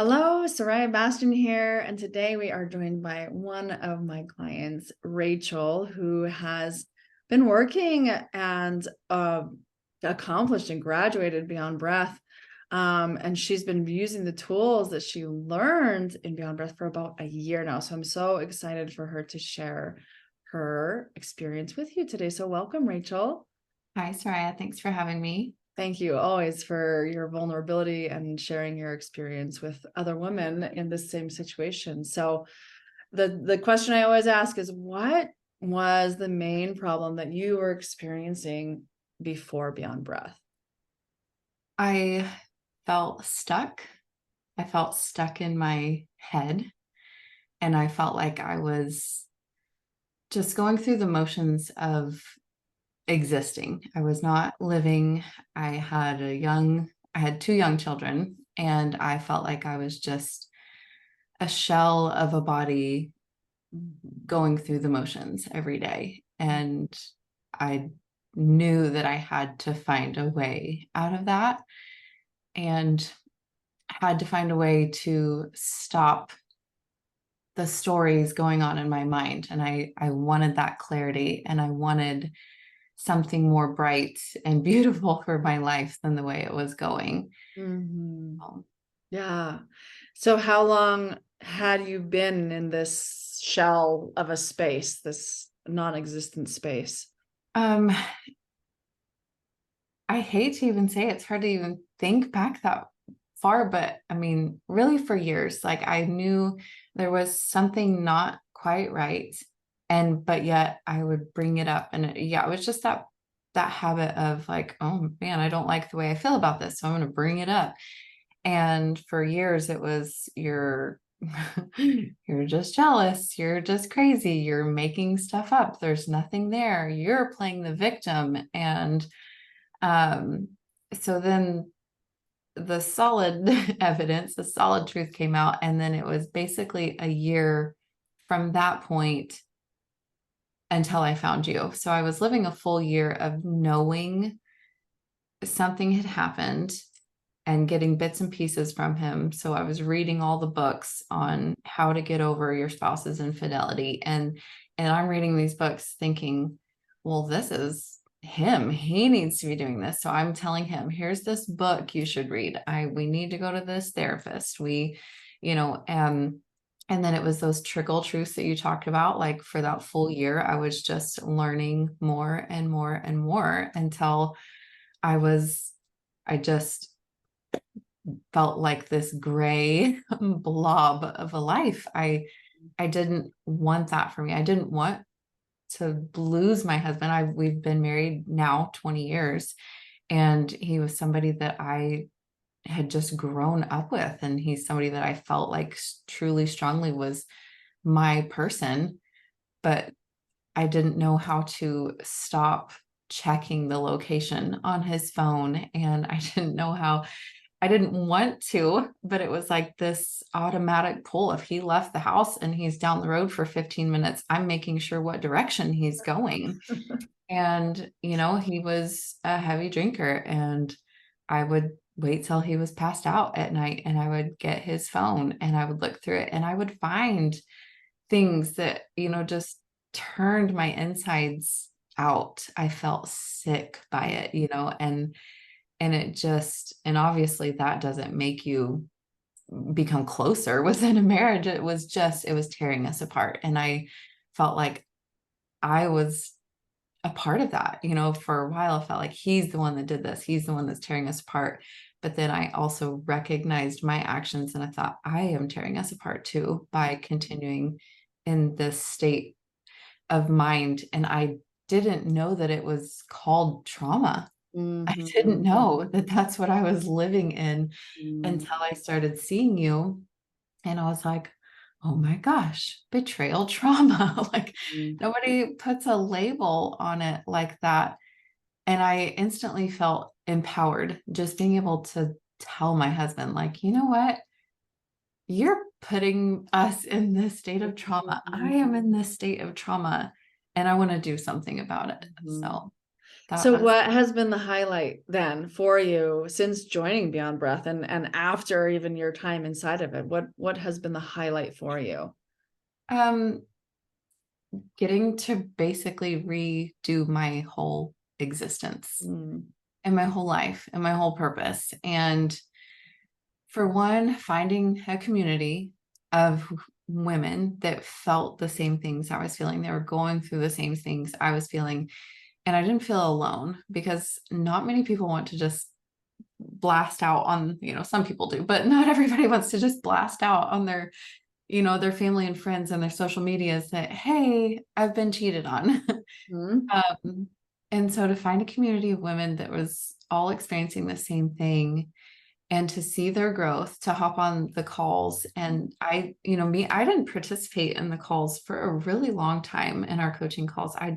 Hello, Sariah Bastian here, and today we are joined by one of my clients, Rachel, who has been working and accomplished and graduated Beyond Breath. And she's been using the tools that she learned in Beyond Breath for about a year now. So I'm so excited for her to share her experience with you today. So welcome, Rachel. Hi, Sariah. Thanks for having me. Thank you always for your vulnerability and sharing your experience with other women in the same situation. So the question I always ask is, what was the main problem that you were experiencing before Beyond Breath? I felt stuck. I felt stuck in my head, and I felt like I was just going through the motions of existing. I was not living. I had two young children, and I felt like I was just a shell of a body going through the motions every day. And I knew that I had to find a way out of that and had to find a way to stop the stories going on in my mind. And I wanted that clarity, and I wanted something more bright and beautiful for my life than the way it was going. Mhm. Um, Yeah. So how long had you been in this shell of a space, this non-existent space? um, I hate to even say it, it's hard to even think back that far, but I mean, really for years, like I knew there was something not quite right. But yet I would bring it up. And it was just that habit of like, oh man, I don't like the way I feel about this. So I'm going to bring it up. And for years it was you're just jealous, you're just crazy, you're making stuff up, there's nothing there, you're playing the victim. And um, so then the solid evidence, the solid truth came out. And then it was basically a year from that point until I found you. So I was living a full year of knowing something had happened and getting bits and pieces from him. So I was reading all the books on how to get over your spouse's infidelity. And I'm reading these books thinking, well, this is him. He needs to be doing this. So I'm telling him, here's this book you should read. We need to go to this therapist. You know, and then it was those trickle truths that you talked about. Like for that full year, I was just learning more and more and more until I just felt like this gray blob of a life. I didn't want that for me. I didn't want to lose my husband. We've been married now 20 years, and he was somebody that I had just grown up with, and he's somebody that I felt like truly strongly was my person. But I didn't know how to stop checking the location on his phone, and I didn't want to, but it was like this automatic pull. If he left the house and he's down the road for 15 minutes, I'm making sure what direction he's going. And, he was a heavy drinker, and I would wait till he was passed out at night, and I would get his phone and I would look through it, and I would find things that, just turned my insides out. I felt sick by it, and and obviously that doesn't make you become closer within a marriage. It was tearing us apart. And I felt like I was a part of that. For a while I felt like he's the one that did this, he's the one that's tearing us apart. But then I also recognized my actions, and I thought, I am tearing us apart too by continuing in this state of mind. And I didn't know that it was called trauma. I didn't Mhm. know that that's what I was living in Mhm. until I started seeing you. And I was like, oh my gosh, betrayal trauma. Like nobody puts a label on it like that. And I instantly felt empowered just being able to tell my husband, like, you know what? You're putting us in this state of trauma. I am in this state of trauma, and I want to do something about it. Mhm. So, So what has been the highlight then for you since joining Beyond Breath and after even your time inside of it? What has been the highlight for you? Getting to basically redo my whole existence Mm. and my whole life and my whole purpose. And for one, finding a community of women that felt the same things I was feeling. They were going through the same things I was feeling. And I didn't feel alone, because not many people want to just blast out on, some people do, but not everybody wants to just blast out on their, their family and friends and their social medias that, hey, I've been cheated on. Mm. And so to find a community of women that was all experiencing the same thing, and to see their growth, to hop on the calls. And I didn't participate in the calls for a really long time in our coaching calls. I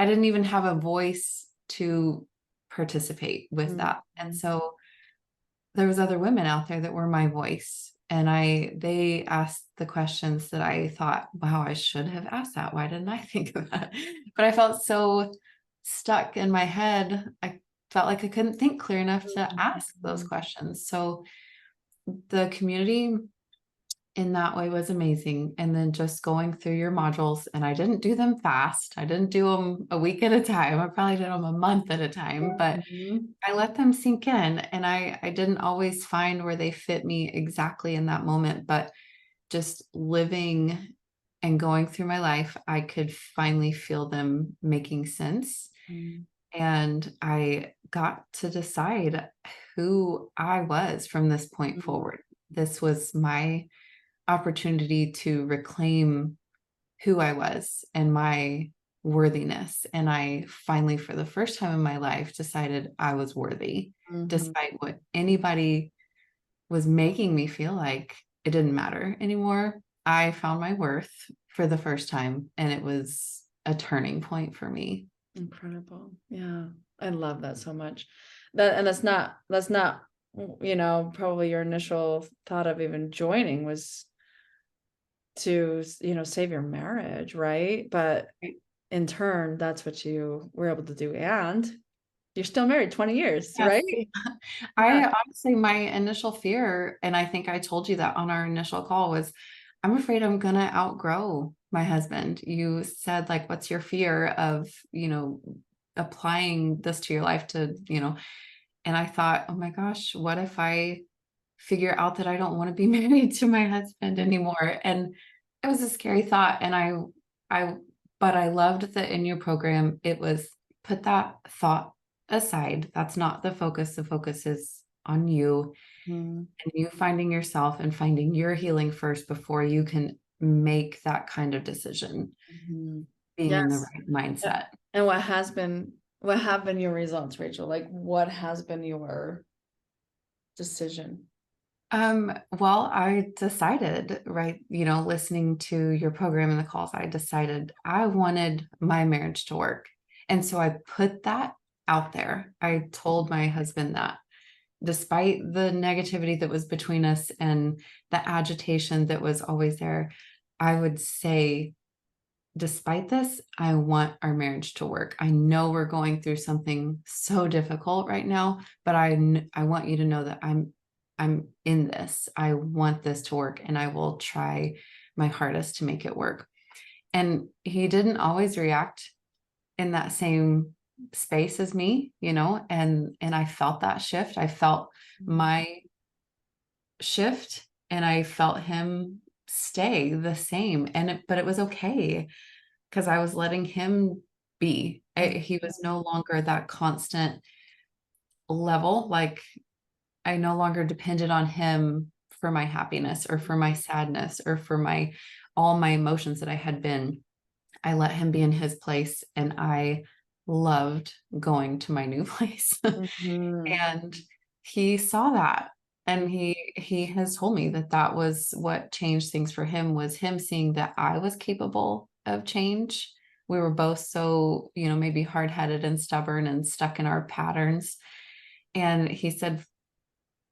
didn't even have a voice to participate with that. And so there was other women out there that were my voice. And they asked the questions that I thought, wow, I should have asked that. Why didn't I think of that? But I felt so stuck in my head. I felt like I couldn't think clear enough to ask those questions. So the community in that way was amazing. And then just going through your modules, and I didn't do them fast. I didn't do them a week at a time. I probably did them a month at a time, but I let them sink in, and I didn't always find where they fit me exactly in that moment, but just living and going through my life, I could finally feel them making sense. And I got to decide who I was from this point forward. This was my opportunity to reclaim who I was and my worthiness. And I finally, for the first time in my life, decided I was worthy, despite what anybody was making me feel like. It didn't matter anymore. I found my worth for the first time, and it was a turning point for me. Incredible. Yeah. I love that so much. That's not, probably your initial thought of even joining was to, save your marriage, right? But in turn, that's what you were able to do. And you're still married 20 years, Yes. right? I honestly, my initial fear, and I think I told you that on our initial call, was I'm afraid I'm going to outgrow my husband. You said, like, what's your fear of, applying this to your life and I thought, oh my gosh, what if I figure out that I don't want to be married to my husband anymore? And it was a scary thought. And but I loved that in your program, it was put that thought aside. That's not the focus. The focus is on you and you finding yourself and finding your healing first before you can make that kind of decision, being in the Yes. right mindset. And what have been your results, Rachel? Like, what has been your decision? Well, I decided, right, listening to your program and the calls, I decided I wanted my marriage to work. And so I put that out there. I told my husband that despite the negativity that was between us and the agitation that was always there, I would say, despite this, I want our marriage to work. I know we're going through something so difficult right now, but I want you to know that I'm in this. I want this to work, and I will try my hardest to make it work. And he didn't always react in that same space as me, and I felt that shift. I felt my shift, and I felt him stay the same. But it was okay, because I was letting him be. He was no longer that constant level. Like, I no longer depended on him for my happiness or for my sadness or for all my emotions that I had been. I let him be in his place, and I loved going to my new place. And he saw that, and he has told me that that was what changed things for him, was him seeing that I was capable of change. We were both so, maybe hard-headed and stubborn and stuck in our patterns. And he said,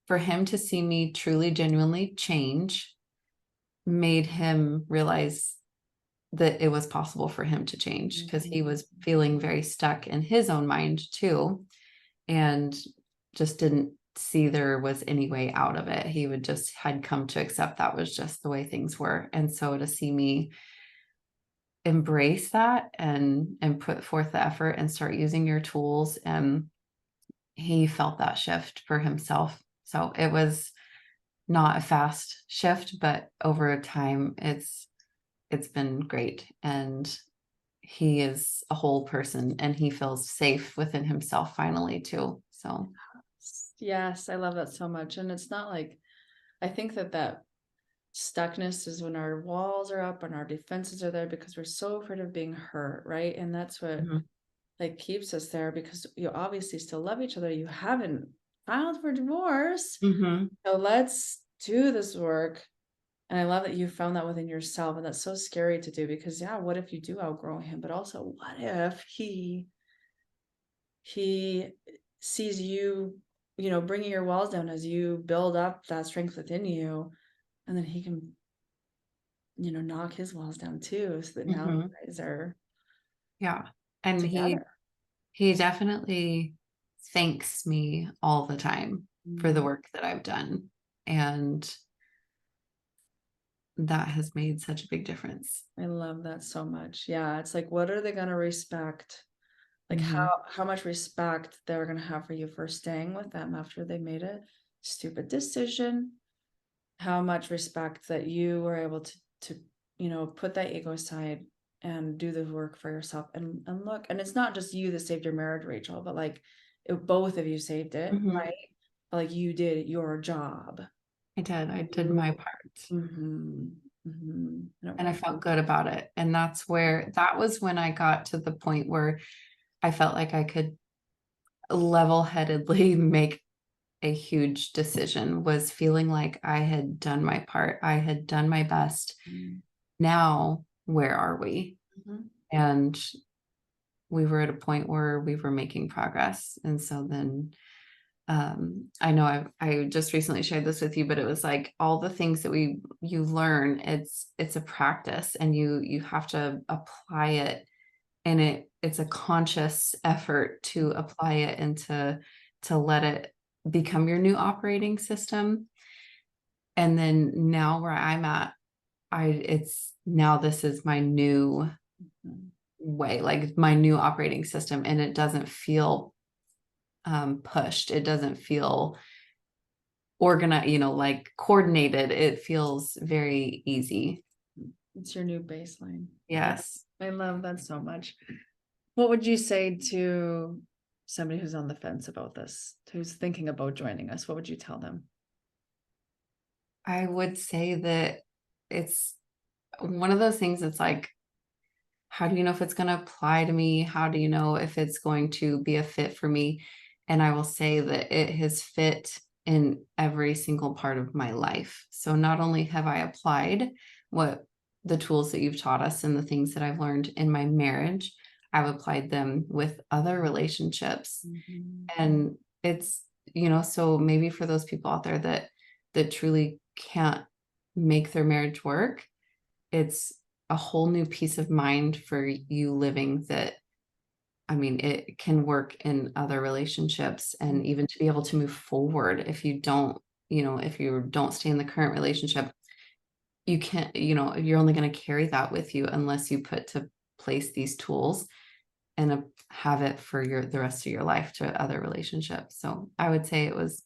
for him to see me truly, genuinely change made him realize that it was possible for him to change, because he was feeling very stuck in his own mind too, and just didn't see there was any way out of it. He would just had come to accept that was just the way things were. And so to see me embrace that and put forth the effort and start using your tools, and he felt that shift for himself. So it was not a fast shift, but over time it's been great. And he is a whole person, and he feels safe within himself finally too. So Yes, I love that so much. And it's not like, I think that stuckness is when our walls are up and our defenses are there because we're so afraid of being hurt, right? And that's what like keeps us there, because you obviously still love each other. You haven't filed for divorce. So let's do this work. And I love that you found that within yourself. And that's so scary to do, because yeah, what if you do outgrow him? But also, what if he sees you, bringing your walls down as you build up that strength within you, and then he can, knock his walls down too, so that now you guys are yeah. And together. he definitely thanks me all the time for the work that I've done. And that has made such a big difference. I love that so much. Yeah, it's like, what are they going to respect? Like how much respect they're going to have for you for staying with them after they made a stupid decision. How much respect that you were able to put that ego aside and do the work for yourself, and look, and it's not just you that saved your marriage, Rachel, but like both of you saved it, right? But like you did your job. I did my part. And I felt good about it. And that was when I got to the point where I felt like I could level-headedly make a huge decision, was feeling like I had done my part. I had done my best. Now, where are we? And we were at a point where we were making progress. And so then I know I just recently shared this with you, but it was like all the things that you learn, it's a practice, and you have to apply it, and it's a conscious effort to apply it and to let it become your new operating system. And then now where I'm at, it's now this is my new way, like my new operating system, and it doesn't feel pushed. It doesn't feel organized, like coordinated. It feels very easy. It's your new baseline. Yes. I love that so much. What would you say to somebody who's on the fence about this, who's thinking about joining us? What would you tell them? I would say that it's one of those things that's like, how do you know if it's going to apply to me? How do you know if it's going to be a fit for me? And I will say that it has fit in every single part of my life. So not only have I applied what the tools that you've taught us and the things that I've learned in my marriage, I've applied them with other relationships. And it's, so maybe for those people out there that truly can't make their marriage work, it's a whole new peace of mind for you living that. I mean, it can work in other relationships, and even to be able to move forward. If you don't, if you don't stay in the current relationship, you can't, you're only going to carry that with you unless you put to place these tools and have it for the rest of your life to other relationships. So I would say it was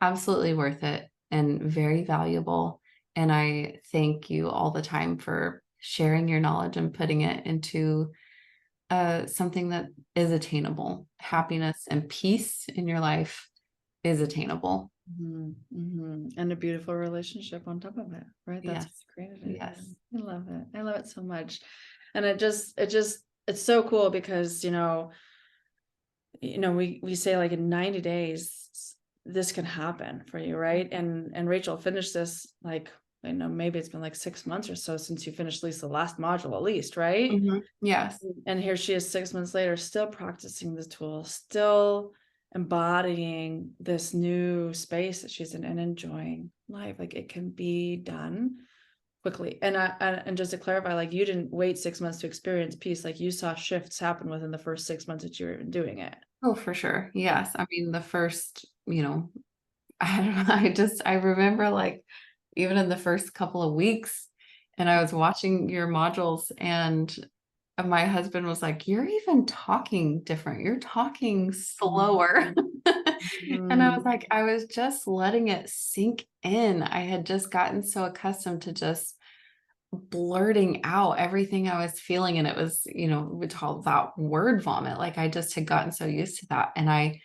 absolutely worth it and very valuable. And I thank you all the time for sharing your knowledge and putting it into something that is attainable. Happiness and peace in your life is attainable. And a beautiful relationship on top of it, right? That's Yes. what created it. Yes. I love it. I love it so much. And it's so cool because, we say like in 90 days, this can happen for you, right? And Rachel finished this, like, maybe it's been like 6 months or so since you finished at least the last module, at least, right? Yes. And here she is 6 months later, still practicing the tool, still embodying this new space that she's in and enjoying life. Like, it can be done quickly. And just to clarify, like, you didn't wait 6 months to experience peace. Like, you saw shifts happen within the first 6 months that you were doing it. Oh, for sure. Yeah. Yes. I mean, the first, I don't know, I remember like even in the first couple of weeks, and I was watching your modules, and my husband was like, "You're even talking different. You're talking slower." And I was Mm. like, I was just letting it sink in. I had just gotten so accustomed to just blurting out everything I was feeling. And it was, we call that word vomit. Like I just had gotten so used to that. And I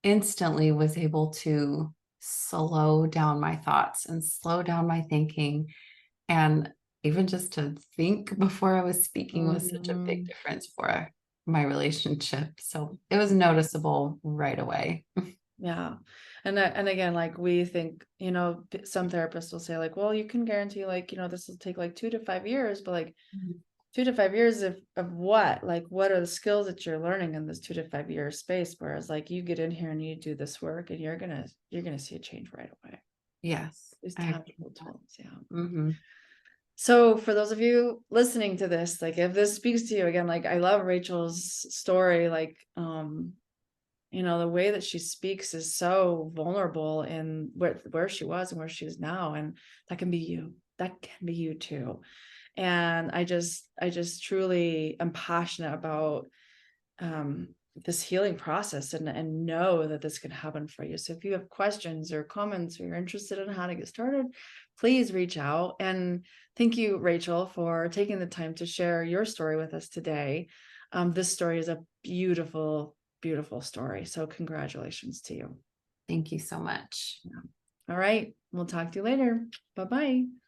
instantly was able to slow down my thoughts and slow down my thinking. And even just to think before I was speaking was such a big Mhm. difference for my relationship. So it was noticeable right away. Yeah. And again, like, we think, some therapists will say, like, well, you can guarantee, like, this will take like 2 to 5 years, but like, Mhm. 2 to 5 years of what? Like, what are the skills that you're learning in this 2 to 5 year space? Whereas, like, you get in here and you do this work, and you're gonna see a change right away. Yes, These I agree tangible with that. tools, yeah. Hmm. So for those of you listening to this, like, if this speaks to you again, like, I love Rachel's story. Like, the way that she speaks is so vulnerable in where she was and where she is now. And that can be you. That can be you too. And I just truly am passionate about um this healing process, and know that this can happen for you. So if you have questions or comments, or you're interested in how to get started, please reach out. And thank you, Rachel, for taking the time to share your story with us today. This story is a beautiful, beautiful story. So congratulations to you. Thank you so much. All right, we'll talk to you later. Bye-bye.